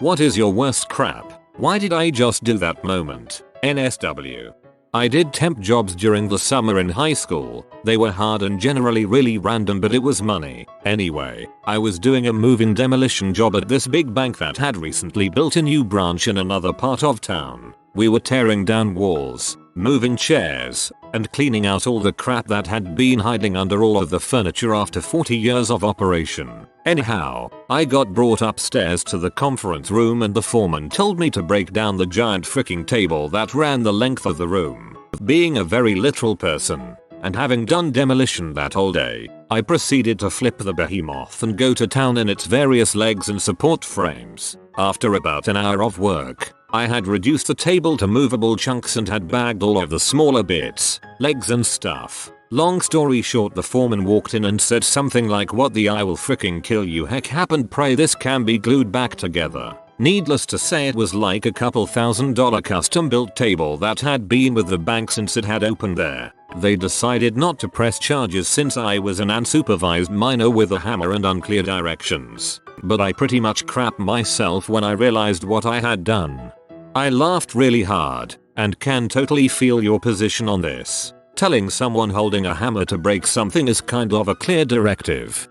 What is your worst crap? Why did I just do that moment? NSW. I did temp jobs during the summer in high school. They were hard and generally really random, but it was money. Anyway, I was doing a moving demolition job at this big bank that had recently built a new branch in another part of town. We were tearing down walls, moving chairs, and cleaning out all the crap that had been hiding under all of the furniture after 40 years of operation. Anyhow, I got brought upstairs to the conference room and the foreman told me to break down the giant freaking table that ran the length of the room. Being a very literal person, and having done demolition that whole day, I proceeded to flip the behemoth and go to town in its various legs and support frames. After about an hour of work, I had reduced the table to movable chunks and had bagged all of the smaller bits, legs and stuff. Long story short, the foreman walked in and said something like, "What the I will freaking kill you heck happened, pray this can be glued back together." Needless to say, it was like a couple $1,000 custom built table that had been with the bank since it had opened there. They decided not to press charges since I was an unsupervised minor with a hammer and unclear directions. But I pretty much crapped myself when I realized what I had done. I laughed really hard and can totally feel your position on this. Telling someone holding a hammer to break something is kind of a clear directive.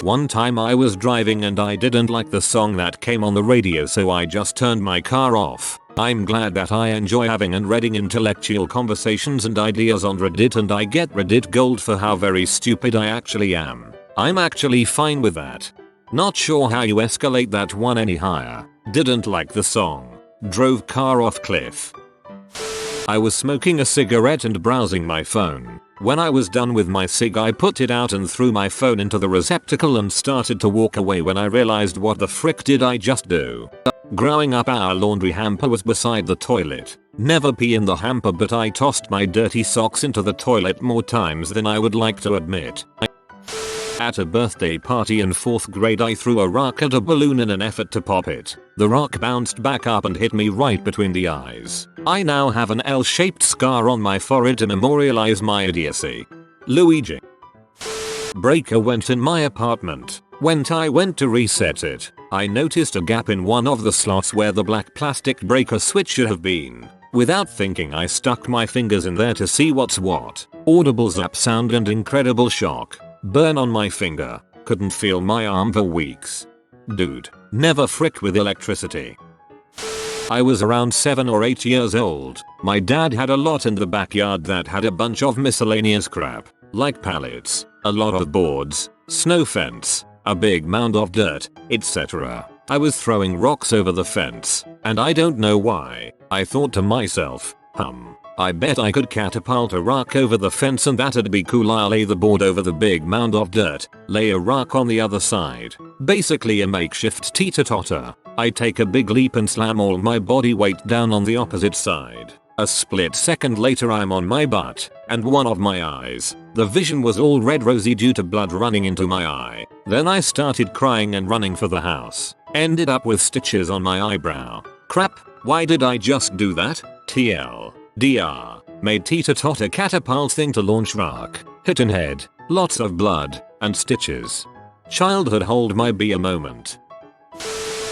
One time I was driving and I didn't like the song that came on the radio, so I just turned my car off. I'm glad that I enjoy having and reading intellectual conversations and ideas on Reddit, and I get Reddit gold for how very stupid I actually am. I'm actually fine with that. Not sure how you escalate that one any higher. Didn't like the song. Drove car off cliff. I was smoking a cigarette and browsing my phone. When I was done with my cig, I put it out and threw my phone into the receptacle and started to walk away when I realized, what the frick did I just do? Growing up, our laundry hamper was beside the toilet. Never pee in the hamper, but I tossed my dirty socks into the toilet more times than I would like to admit. At a birthday party in 4th grade, I threw a rock at a balloon in an effort to pop it. The rock bounced back up and hit me right between the eyes. I now have an L-shaped scar on my forehead to memorialize my idiocy. Luigi. Breaker went in my apartment. When I went to reset it, I noticed a gap in one of the slots where the black plastic breaker switch should have been. Without thinking, I stuck my fingers in there to see what's what. Audible zap sound and incredible shock. Burn on my finger. Couldn't feel my arm for weeks. Dude, never frick with electricity. I was around 7 or 8 years old. My dad had a lot in the backyard that had a bunch of miscellaneous crap, like pallets, a lot of boards, snow fence, a big mound of dirt, etc. I was throwing rocks over the fence, and I don't know why. I thought to myself, I bet I could catapult a rock over the fence and that'd be cool. I'll lay the board over the big mound of dirt, lay a rock on the other side. Basically a makeshift teeter-totter. I take a big leap and slam all my body weight down on the opposite side. A split second later, I'm on my butt, and one of my eyes. The vision was all red rosy due to blood running into my eye. Then I started crying and running for the house. Ended up with stitches on my eyebrow. Crap, why did I just do that? TL. DR. Made teeter-totter catapult thing to launch rock. Hit in head. Lots of blood. And stitches. Childhood hold might be a moment.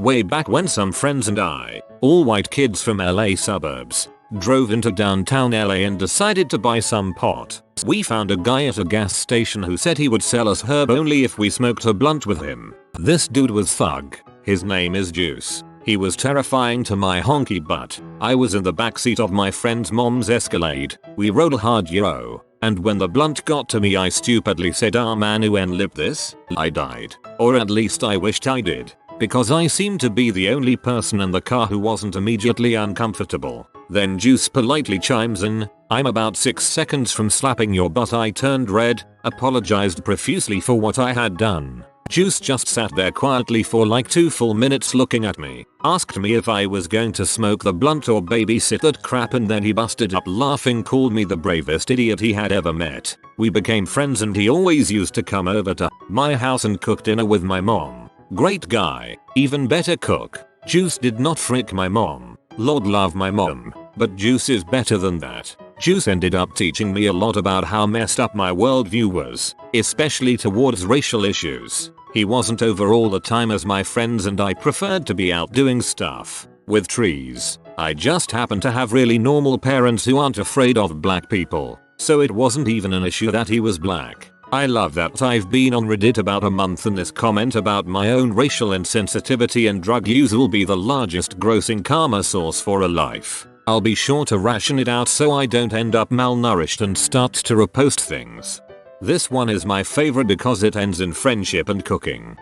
Way back when some friends and I, all white kids from LA suburbs, drove into downtown LA and decided to buy some pot. We found a guy at a gas station who said he would sell us herb only if we smoked a blunt with him. This dude was thug. His name is Juice. He was terrifying to my honky butt. I was in the backseat of my friend's mom's Escalade. We rode hard yo. And when the blunt got to me, I stupidly said, "Ah man, who lit this?" I died. Or at least I wished I did. Because I seemed to be the only person in the car who wasn't immediately uncomfortable. Then Juice politely chimes in, "I'm about 6 seconds from slapping your butt." I turned red, apologized profusely for what I had done. Juice just sat there quietly for like 2 full minutes looking at me, asked me if I was going to smoke the blunt or babysit that crap, and then he busted up laughing, called me the bravest idiot he had ever met. We became friends and he always used to come over to my house and cook dinner with my mom. Great guy, even better cook. Juice did not frick my mom. Lord love my mom, but Juice is better than that. Juice ended up teaching me a lot about how messed up my worldview was, especially towards racial issues. He wasn't over all the time as my friends and I preferred to be out doing stuff with trees. I just happened to have really normal parents who aren't afraid of black people, so it wasn't even an issue that he was black. I love that I've been on Reddit about a month and this comment about my own racial insensitivity and drug use will be the largest grossing karma source for a life. I'll be sure to ration it out so I don't end up malnourished and start to repost things. This one is my favorite because it ends in friendship and cooking.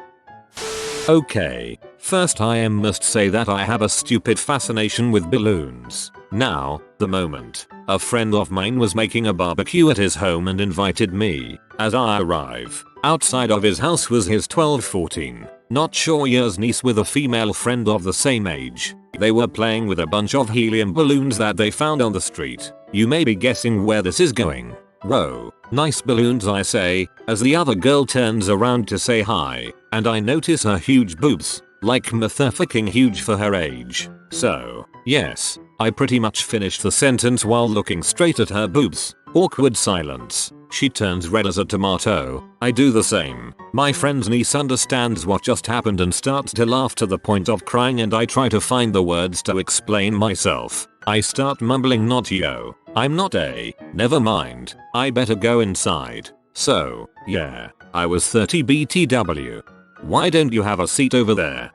Okay, first I must say that I have a stupid fascination with balloons. Now, the moment a friend of mine was making a barbecue at his home and invited me. As I arrive, outside of his house was his 12-14, not sure years niece with a female friend of the same age. They were playing with a bunch of helium balloons that they found on the street. You may be guessing where this is going. Whoa, nice balloons I say, as the other girl turns around to say hi, and I notice her huge boobs, like motherfucking huge for her age. So, yes, I pretty much finished the sentence while looking straight at her boobs. Awkward silence. She turns red as a tomato. I do the same. My friend's niece understands what just happened and starts to laugh to the point of crying and I try to find the words to explain myself. I start mumbling not yo. I'm not a. Never mind. I better go inside. So, yeah. I was 30 BTW. Why don't you have a seat over there?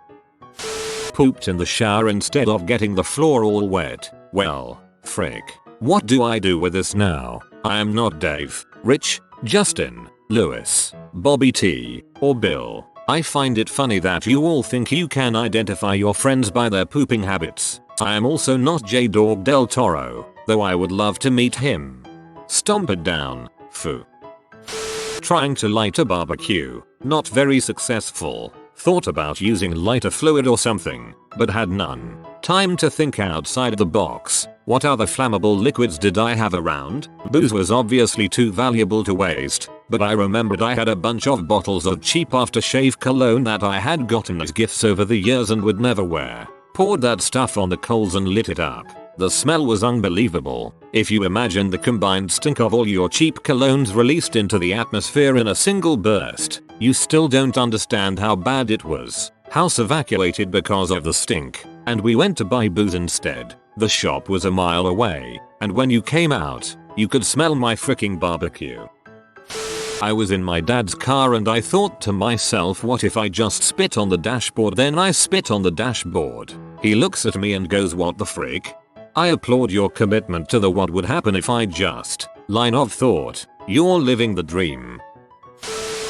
Pooped in the shower instead of getting the floor all wet. Well, frick. What do I do with this now? I am not Dave, Rich, Justin, Lewis, Bobby T, or Bill. I find it funny that you all think you can identify your friends by their pooping habits. I am also not J-Dog Del Toro, though I would love to meet him. Stomp it down, foo. Trying to light a barbecue, not very successful. Thought about using lighter fluid or something, but had none. Time to think outside the box. What other flammable liquids did I have around? Booze was obviously too valuable to waste, but I remembered I had a bunch of bottles of cheap aftershave cologne that I had gotten as gifts over the years and would never wear. Poured that stuff on the coals and lit it up. The smell was unbelievable. If you imagine the combined stink of all your cheap colognes released into the atmosphere in a single burst, you still don't understand how bad it was. House evacuated because of the stink, and we went to buy booze instead. The shop was a mile away, and when you came out, you could smell my freaking barbecue. I was in my dad's car and I thought to myself, what if I just spit on the dashboard? Then I spit on the dashboard. He looks at me and goes, what the frick? I applaud your commitment to the what would happen if I just. Line of thought. You're living the dream.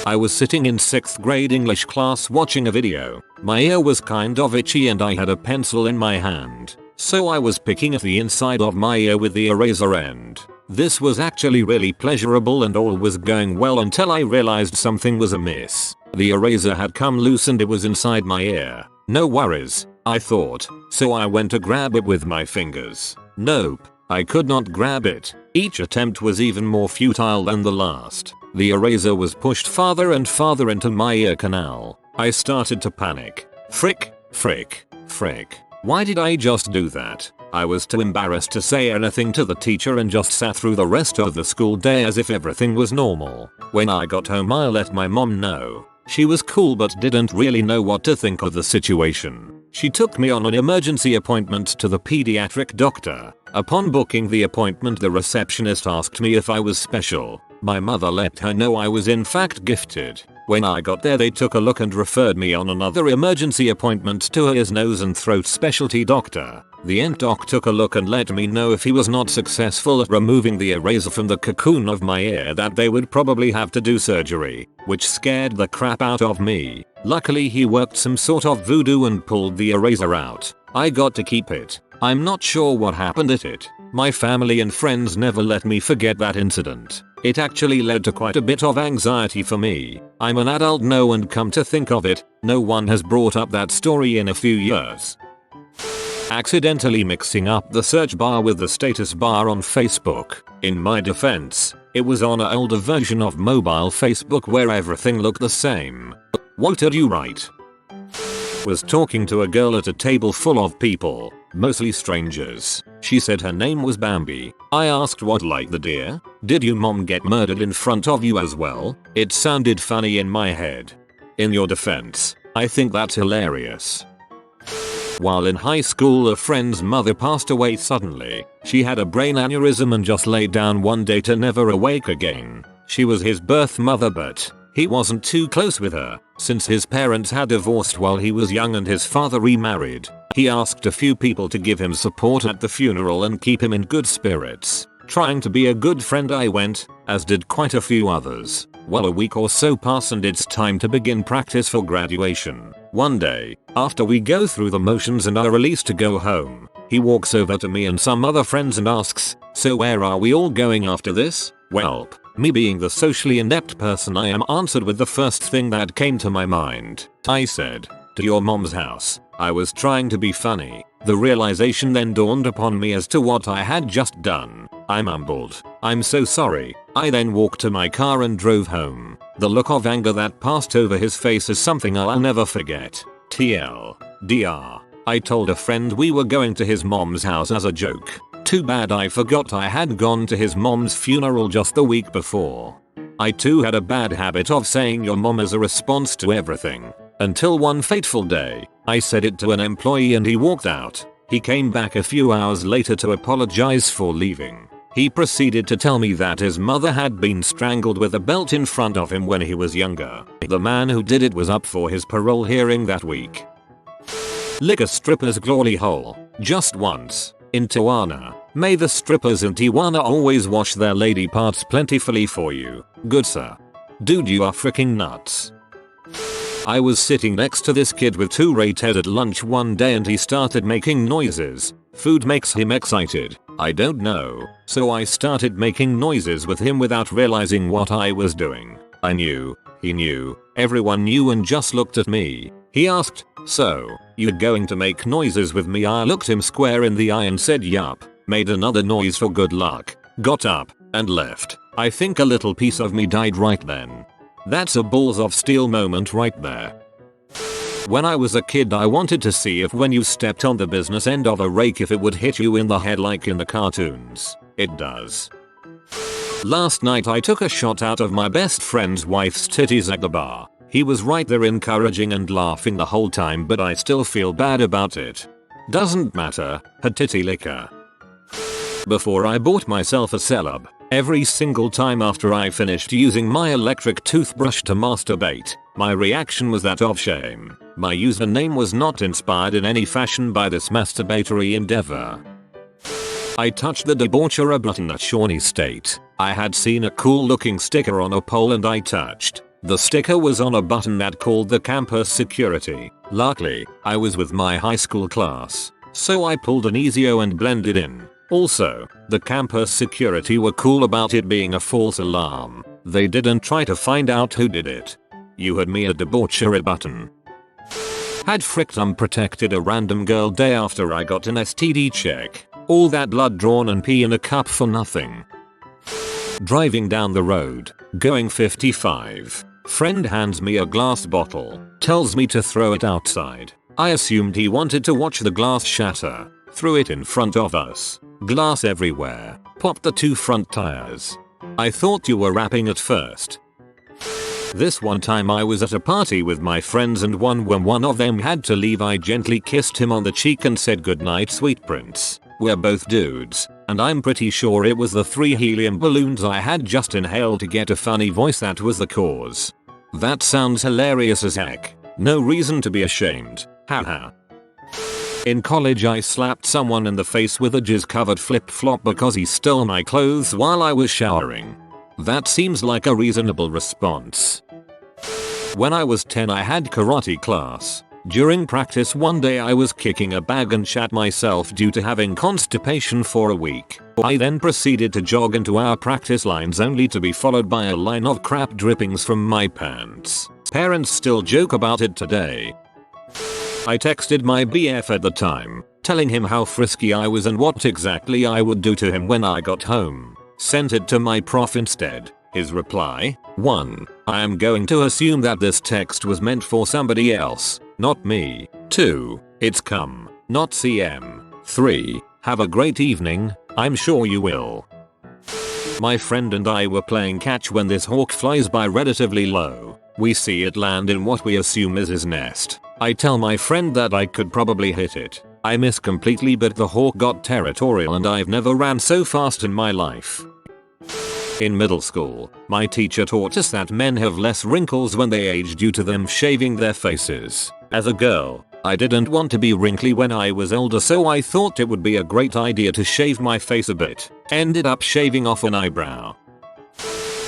I was sitting in 6th grade English class watching a video. My ear was kind of itchy and I had a pencil in my hand. So I was picking at the inside of my ear with the eraser end. This was actually really pleasurable and all was going well until I realized something was amiss. The eraser had come loose and it was inside my ear. No worries, I thought, so I went to grab it with my fingers. Nope, I could not grab it. Each attempt was even more futile than the last. The eraser was pushed farther and farther into my ear canal. I started to panic. Frick, frick, frick. Why did I just do that? I was too embarrassed to say anything to the teacher and just sat through the rest of the school day as if everything was normal. When I got home I let my mom know. She was cool but didn't really know what to think of the situation. She took me on an emergency appointment to the pediatric doctor. Upon booking the appointment, the receptionist asked me if I was special. My mother let her know I was in fact gifted. When I got there they took a look and referred me on another emergency appointment to a ears, nose and throat specialty doctor. The ent doc took a look and let me know if he was not successful at removing the eraser from the cocoon of my ear that they would probably have to do surgery, which scared the crap out of me. Luckily he worked some sort of voodoo and pulled the eraser out. I got to keep it. I'm not sure what happened at it. My family and friends never let me forget that incident. It actually led to quite a bit of anxiety for me. I'm an adult now and come to think of it, no one has brought up that story in a few years. Accidentally mixing up the search bar with the status bar on Facebook. In my defense, it was on an older version of mobile Facebook where everything looked the same. What did you write? Was talking to a girl at a table full of people, mostly strangers. She said her name was Bambi. I asked what, like the deer? Did your mom get murdered in front of you as well? It sounded funny in my head. In your defense, I think that's hilarious. While in high school, a friend's mother passed away suddenly. She had a brain aneurysm and just laid down one day to never awake again. She was his birth mother, but he wasn't too close with her, since his parents had divorced while he was young and his father remarried. He asked a few people to give him support at the funeral and keep him in good spirits. Trying to be a good friend, I went, as did quite a few others. Well, a week or so passed and it's time to begin practice for graduation. One day, after we go through the motions and are released to go home, he walks over to me and some other friends and asks, "So where are we all going after this?" Welp, me being the socially inept person I am, answered with the first thing that came to my mind. I said, "To your mom's house." I was trying to be funny. The realization then dawned upon me as to what I had just done. I mumbled, "I'm so sorry." I then walked to my car and drove home. The look of anger that passed over his face is something I'll never forget. TLDR. I told a friend we were going to his mom's house as a joke. Too bad I forgot I had gone to his mom's funeral just the week before. I too had a bad habit of saying your mom as a response to everything. Until one fateful day, I said it to an employee and he walked out. He came back a few hours later to apologize for leaving. He proceeded to tell me that his mother had been strangled with a belt in front of him when he was younger. The man who did it was up for his parole hearing that week. Lick a stripper's glory hole, just once. In Tijuana. May the strippers in Tijuana always wash their lady parts plentifully for you. Good sir. Dude, you are freaking nuts. I was sitting next to this kid with 2 rated at lunch one day and he started making noises. Food makes him excited. I don't know. So I started making noises with him without realizing what I was doing. I knew. He knew. Everyone knew and just looked at me. He asked, "So, you're going to make noises with me?" I looked him square in the eye and said yup. Made another noise for good luck. Got up and left. I think a little piece of me died right then. That's a balls of steel moment right there. When I was a kid, I wanted to see if when you stepped on the business end of a rake if it would hit you in the head like in the cartoons. It does. Last night I took a shot out of my best friend's wife's titties at the bar. He was right there encouraging and laughing the whole time, but I still feel bad about it. Doesn't matter, her titty licker. Before I bought myself a celeb, every single time after I finished using my electric toothbrush to masturbate, my reaction was that of shame. My username was not inspired in any fashion by this masturbatory endeavor. I touched the debaucherer button at Shawnee State. I had seen a cool looking sticker on a pole and I touched. The sticker was on a button that called the campus security. Luckily, I was with my high school class, so I pulled an easyo and blended in. Also, the campus security were cool about it being a false alarm. They didn't try to find out who did it. You had me a debauchery button. Had fricked unprotected a random girl day after I got an STD check. All that blood drawn and pee in a cup for nothing. Driving down the road, going 55. Friend hands me a glass bottle, tells me to throw it outside. I assumed he wanted to watch the glass shatter. Threw it in front of us. Glass everywhere. Popped the 2 front tires. I thought you were rapping at first. This one time I was at a party with my friends and when one of them had to leave, I gently kissed him on the cheek and said goodnight, sweet prince. We're both dudes, and I'm pretty sure it was the 3 helium balloons I had just inhaled to get a funny voice that was the cause. That sounds hilarious as heck. No reason to be ashamed. Haha. In college I slapped someone in the face with a jizz-covered flip-flop because he stole my clothes while I was showering. That seems like a reasonable response. When I was 10 I had karate class. During practice one day I was kicking a bag and shat myself due to having constipation for a week. I then proceeded to jog into our practice lines only to be followed by a line of crap drippings from my pants. Parents still joke about it today. I texted my BF at the time, telling him how frisky I was and what exactly I would do to him when I got home. Sent it to my prof instead. His reply: 1. I am going to assume that this text was meant for somebody else, not me. 2. It's cum, not CM. 3. Have a great evening, I'm sure you will. My friend and I were playing catch when this hawk flies by relatively low. We see it land in what we assume is his nest. I tell my friend that I could probably hit it. I miss completely, but the hawk got territorial and I've never ran so fast in my life. In middle school, my teacher taught us that men have less wrinkles when they age due to them shaving their faces. As a girl, I didn't want to be wrinkly when I was older, so I thought it would be a great idea to shave my face a bit. Ended up shaving off an eyebrow.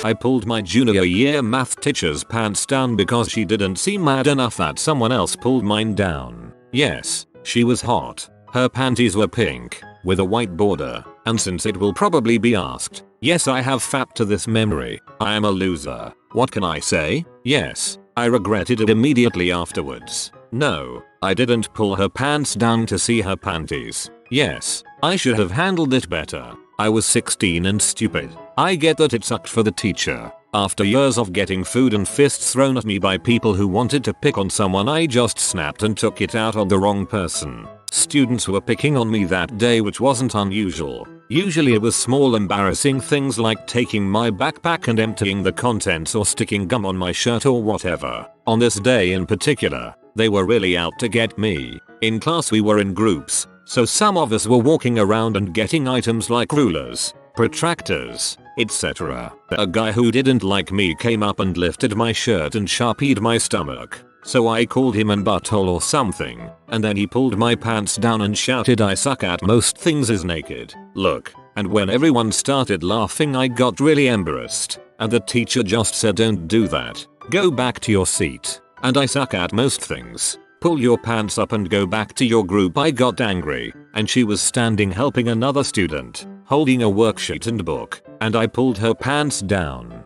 I pulled my junior year math teacher's pants down because she didn't seem mad enough that someone else pulled mine down. Yes, she was hot. Her panties were pink, with a white border, and since it will probably be asked, yes, I have fat to this memory. I am a loser. What can I say? Yes, I regretted it immediately afterwards. No, I didn't pull her pants down to see her panties. Yes, I should have handled it better. I was 16 and stupid. I get that it sucked for the teacher. After years of getting food and fists thrown at me by people who wanted to pick on someone, I just snapped and took it out on the wrong person. Students were picking on me that day, which wasn't unusual. Usually it was small embarrassing things like taking my backpack and emptying the contents or sticking gum on my shirt or whatever. On this day in particular, they were really out to get me. In class we were in groups, so some of us were walking around and getting items like rulers, protractors, etc. A guy who didn't like me came up and lifted my shirt and sharpied my stomach. So I called him an butthole or something, and then he pulled my pants down and shouted, "I suck at most things is naked. Look." And when everyone started laughing, I got really embarrassed, and the teacher just said, "Don't do that. Go back to your seat." And I suck at most things. Pull your pants up and go back to your group. I got angry, and she was standing helping another student, holding a worksheet and book, and I pulled her pants down.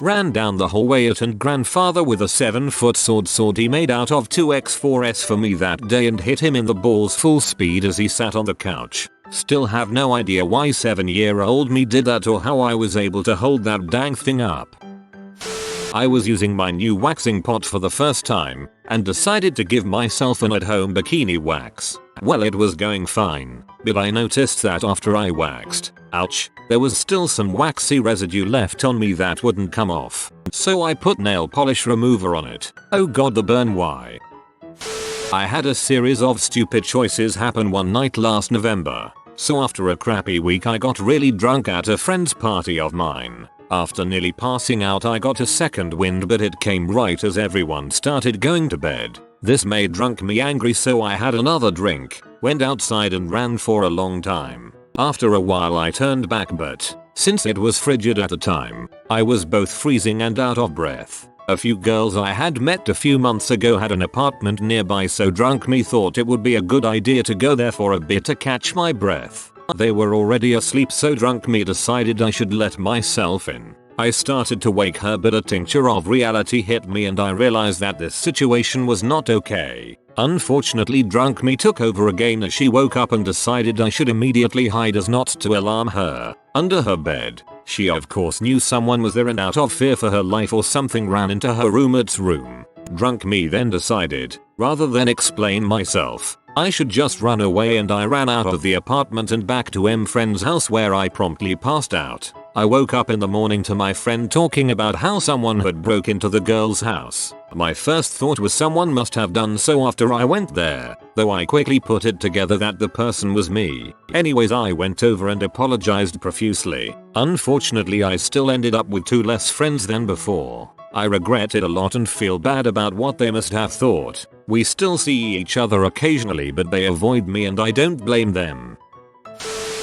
Ran down the hallway at and grandfather with a 7-foot sword he made out of 2x4s for me that day and hit him in the balls full speed as he sat on the couch. Still have no idea why 7-year-old me did that or how I was able to hold that dang thing up. I was using my new waxing pot for the first time and decided to give myself an at-home bikini wax. Well, it was going fine, but I noticed that after I waxed, ouch, there was still some waxy residue left on me that wouldn't come off. So I put nail polish remover on it. Oh god, the burn. Why? I had a series of stupid choices happen one night last November. So after a crappy week, I got really drunk at a friend's party of mine. After nearly passing out, I got a second wind, but it came right as everyone started going to bed. This made drunk me angry, so I had another drink, went outside and ran for a long time. After a while I turned back, but since it was frigid at the time, I was both freezing and out of breath. A few girls I had met a few months ago had an apartment nearby, so drunk me thought it would be a good idea to go there for a bit to catch my breath. They were already asleep, so drunk me decided I should let myself in. I started to wake her, but a tincture of reality hit me and I realized that this situation was not okay. Unfortunately, drunk me took over again as she woke up and decided I should immediately hide as not to alarm her. Under her bed, she of course knew someone was there and out of fear for her life or something ran into her roommate's room. Drunk me then decided, rather than explain myself, I should just run away, and I ran out of the apartment and back to M friend's house where I promptly passed out. I woke up in the morning to my friend talking about how someone had broke into the girl's house. My first thought was someone must have done so after I went there, though I quickly put it together that the person was me. Anyways, I went over and apologized profusely. Unfortunately, I still ended up with 2 less friends than before. I regret it a lot and feel bad about what they must have thought. We still see each other occasionally, but they avoid me and I don't blame them.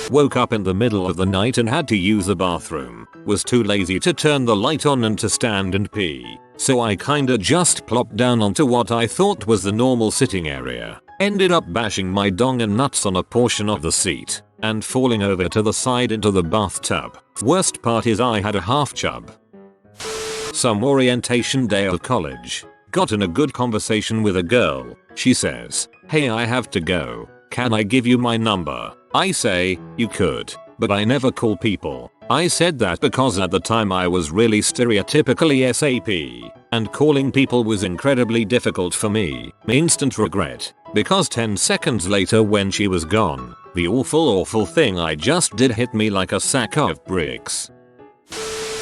Woke up in the middle of the night and had to use the bathroom. Was too lazy to turn the light on and to stand and pee, so I kinda just plopped down onto what I thought was the normal sitting area. Ended up bashing my dong and nuts on a portion of the seat and falling over to the side into the bathtub. Worst part is I had a half chub. Some orientation day of college. Got in a good conversation with a girl. She says, "Hey, I have to go. Can I give you my number?" I say, "You could, but I never call people." I said that because at the time I was really stereotypically SAP, and calling people was incredibly difficult for me. Instant regret, because 10 seconds later when she was gone, the awful thing I just did hit me like a sack of bricks.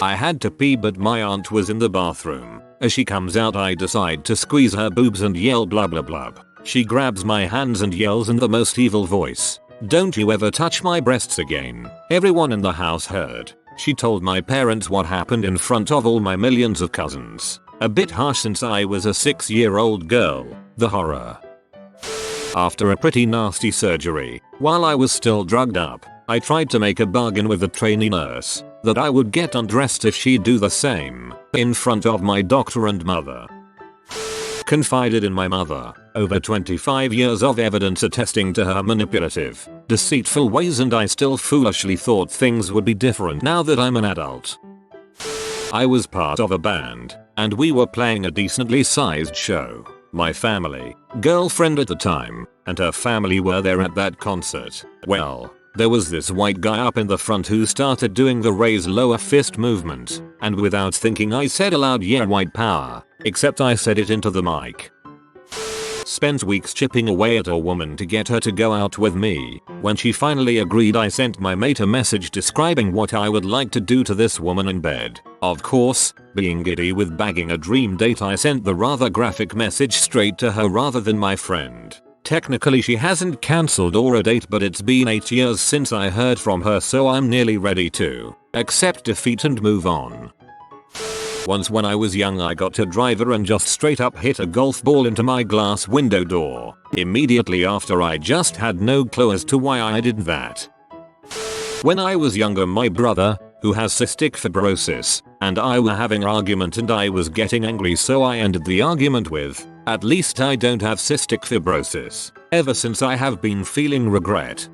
I had to pee, but my aunt was in the bathroom. As she comes out I decide to squeeze her boobs and yell blah blah blah. She grabs my hands and yells in the most evil voice, "Don't you ever touch my breasts again." Everyone in the house heard. She told my parents what happened in front of all my millions of cousins. A bit harsh since I was a 6-year-old girl. The horror. After a pretty nasty surgery, while I was still drugged up, I tried to make a bargain with the trainee nurse that I would get undressed if she'd do the same in front of my doctor and mother. Confided in my mother. Over 25 years of evidence attesting to her manipulative, deceitful ways, and I still foolishly thought things would be different now that I'm an adult. I was part of a band, and we were playing a decently sized show. My family, girlfriend at the time, and her family were there at that concert. Well, there was this white guy up in the front who started doing the raise lower fist movement, and without thinking I said aloud, "Yeah, white power," except I said it into the mic. Spent weeks chipping away at a woman to get her to go out with me. When she finally agreed, I sent my mate a message describing what I would like to do to this woman in bed. Of course, being giddy with bagging a dream date, I sent the rather graphic message straight to her rather than my friend. Technically she hasn't cancelled or a date, but it's been 8 years since I heard from her, so I'm nearly ready to accept defeat and move on. Once when I was young I got to drive her and just straight up hit a golf ball into my glass window door. Immediately after, I just had no clue as to why I did that. When I was younger, my brother, who has cystic fibrosis, and I were having an argument and I was getting angry, so I ended the argument with, "At least I don't have cystic fibrosis." Ever since I have been feeling regret.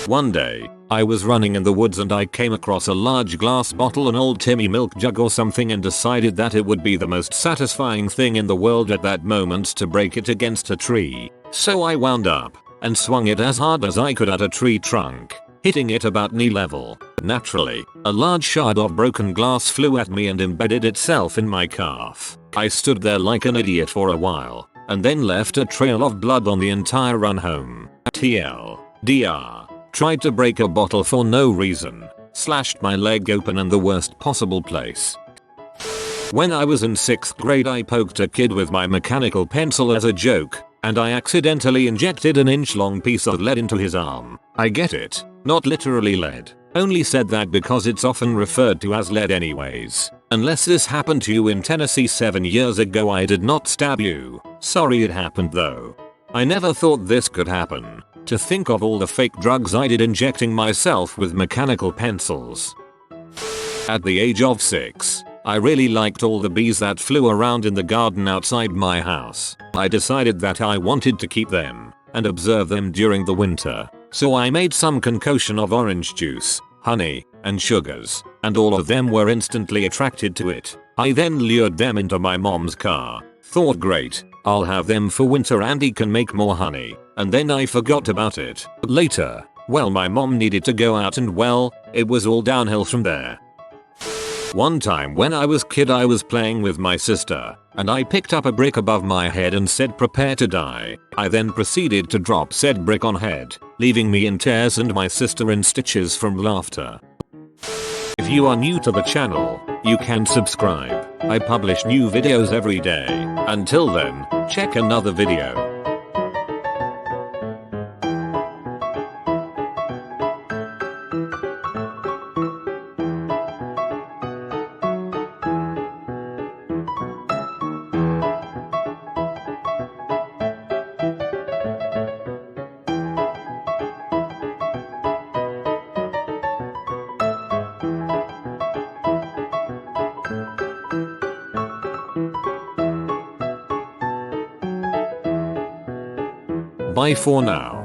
One day, I was running in the woods and I came across a large glass bottle, an old Timmy milk jug or something, and decided that it would be the most satisfying thing in the world at that moment to break it against a tree. So I wound up and swung it as hard as I could at a tree trunk, hitting it about knee level. Naturally, a large shard of broken glass flew at me and embedded itself in my calf. I stood there like an idiot for a while, and then left a trail of blood on the entire run home. TLDR. Tried to break a bottle for no reason. Slashed my leg open in the worst possible place. When I was in 6th grade I poked a kid with my mechanical pencil as a joke, and I accidentally injected an inch-long piece of lead into his arm. I get it, not literally lead. Only said that because it's often referred to as lead anyways. Unless this happened to you in Tennessee 7 years ago, I did not stab you. Sorry it happened though. I never thought this could happen. To think of all the fake drugs I did injecting myself with mechanical pencils. At the age of 6, I really liked all the bees that flew around in the garden outside my house. I decided that I wanted to keep them and observe them during the winter. So I made some concoction of orange juice, honey, and sugars, and all of them were instantly attracted to it. I then lured them into my mom's car. Thought, great, I'll have them for winter and he can make more honey. And then I forgot about it. Later, well, my mom needed to go out and well, it was all downhill from there. One time when I was kid I was playing with my sister, and I picked up a brick above my head and said, "Prepare to die." I then proceeded to drop said brick on head, leaving me in tears and my sister in stitches from laughter. If you are new to the channel, you can subscribe. I publish new videos every day. Until then, check another video. Bye for now.